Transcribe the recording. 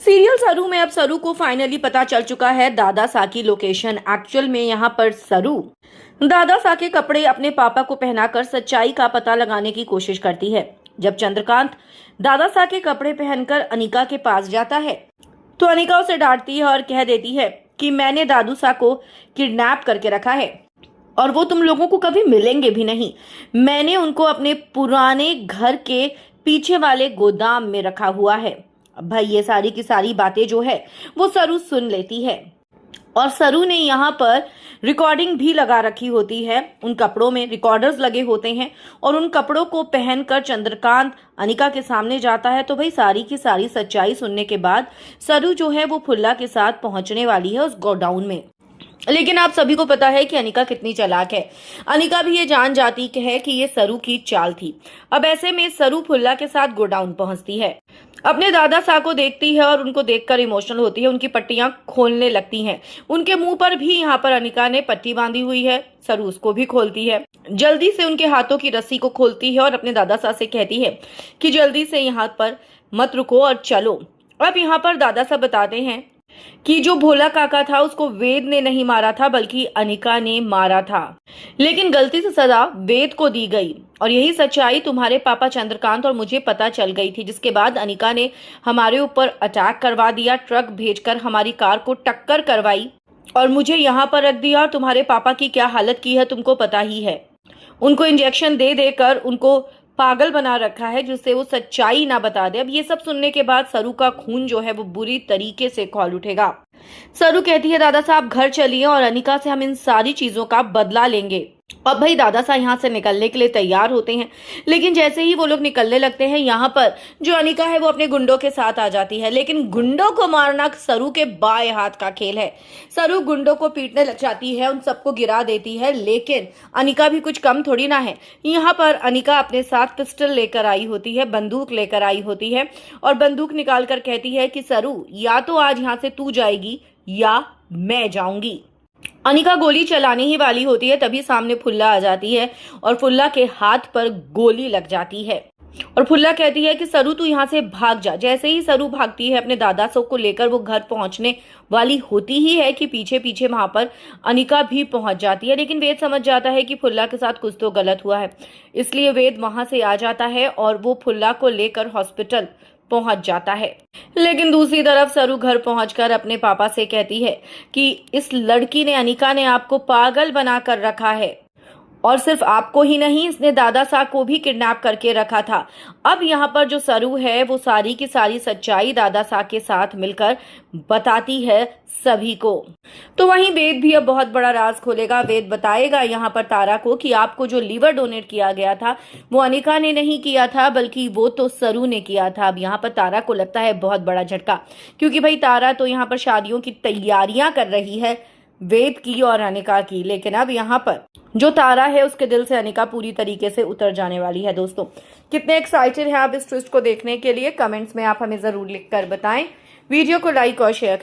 Serial सरू में अब सरू को फाइनली पता चल चुका है दादा सा की लोकेशन। एक्चुअल में यहाँ पर सरू दादा सा के कपड़े अपने पापा को पहनाकर सच्चाई का पता लगाने की कोशिश करती है। जब चंद्रकांत दादा सा के कपड़े पहनकर अनिका के पास जाता है तो अनिका उसे डांटती है और कह देती है कि मैंने दादू सा को किडनैप करके रखा है और वो तुम लोगों को कभी मिलेंगे भी नहीं। मैंने उनको अपने पुराने घर के पीछे वाले गोदाम में रखा हुआ है। अब भाई ये सारी की सारी बातें जो है वो सरू सुन लेती है और सरू ने यहाँ पर रिकॉर्डिंग भी लगा रखी होती है। उन कपड़ों में रिकॉर्डर्स लगे होते हैं और उन कपड़ों को पहनकर चंद्रकांत अनिका के सामने जाता है। तो भाई सारी की सारी सच्चाई सुनने के बाद सरू जो है वो फुल्ला के साथ पहुंचने वाली है उस गोडाउन में। लेकिन आप सभी को पता है कि अनिका कितनी चालाक है। अनिका भी ये जान जाती है कि ये सरू की चाल थी। अब ऐसे में सरू फुल्ला के साथ गोडाउन पहुंचती है, अपने दादा सा को देखती है और उनको देखकर इमोशनल होती है। उनकी पट्टियां खोलने लगती हैं। उनके मुंह पर भी यहाँ पर अनिका ने पट्टी बांधी हुई है। सरू उसको भी खोलती है, जल्दी से उनके हाथों की रस्सी को खोलती है और अपने दादा सा से कहती है कि जल्दी से यहाँ पर मत रुको और चलो। अब यहाँ पर दादा सा बताते हैं कि जो भोला काका था उसको वेद ने नहीं मारा था बल्कि अनिका ने मारा था, लेकिन गलती से सजा वेद को दी गई और यही सच्चाई तुम्हारे पापा चंद्रकांत और मुझे पता चल गई थी। जिसके बाद अनिका ने हमारे ऊपर अटैक करवा दिया, ट्रक भेजकर हमारी कार को टक्कर करवाई और मुझे यहाँ पर रख दिया। और तुम्हारे पापा की क्या हालत की है तुमको पता ही है। उनको इंजेक्शन दे देकर उनको पागल बना रखा है जिससे वो सच्चाई ना बता दे। अब ये सब सुनने के बाद सरू का खून जो है वो बुरी तरीके से खौल उठेगा। सरू कहती है दादा साहब घर चलिए और अनिका से हम इन सारी चीजों का बदला लेंगे। अब भाई दादा साहब यहाँ से निकलने के लिए तैयार होते हैं, लेकिन जैसे ही वो लोग निकलने लगते हैं यहाँ पर जो अनिका है वो अपने गुंडों के साथ आ जाती है। लेकिन गुंडों को मारना सरू के बाएं हाथ का खेल है। सरू गुंडों को पीटने लग जाती है, उन सबको गिरा देती है, लेकिन अनिका भी कुछ कम थोड़ी ना है। यहाँ पर अनिका अपने साथ पिस्टल लेकर आई होती है, बंदूक लेकर आई होती है और बंदूक निकाल कर कहती है कि सरू या तो आज यहाँ से तू जाएगी या मैं जाऊंगी। अनिका गोली चलाने ही वाली होती है, तभी सामने फुल्ला आ जाती है और फुल्ला के हाथ पर गोली लग जाती है और फुल्ला कहती है कि सरू तू यहाँ से भाग जा। जैसे ही सरू भागती है अपने दादा साहब को लेकर वो घर पहुंचने वाली होती ही है कि पीछे पीछे वहां पर अनिका भी पहुंच जाती है। लेकिन वेद समझ जाता है कि फुल्ला के साथ कुछ तो गलत हुआ है, इसलिए वेद वहां से आ जाता है और वो फुल्ला को लेकर हॉस्पिटल पहुंच जाता है। लेकिन दूसरी तरफ सरू घर पहुंचकर अपने पापा से कहती है कि इस लड़की ने अनिका ने आपको पागल बना कर रखा है और सिर्फ आपको ही नहीं इसने दादा साहब को भी किडनैप करके रखा था। अब यहाँ पर जो सरू है वो सारी की सारी सच्चाई दादा साहब के साथ मिलकर बताती है सभी को। तो वहीं वेद भी अब बहुत बड़ा राज खोलेगा। वेद बताएगा यहाँ पर तारा को कि आपको जो लीवर डोनेट किया गया था वो अनिका ने नहीं किया था बल्कि वो तो सरू ने किया था। अब यहाँ पर तारा को लगता है बहुत बड़ा झटका, क्योंकि भाई तारा तो यहाँ पर शादियों की तैयारियां कर रही है वेद की और अनिका की। लेकिन अब यहाँ पर जो तारा है उसके दिल से अनिका पूरी तरीके से उतर जाने वाली है। दोस्तों कितने एक्साइटेड हैं आप इस ट्विस्ट को देखने के लिए? कमेंट्स में आप हमें जरूर लिखकर बताएं। वीडियो को लाइक और शेयर करें।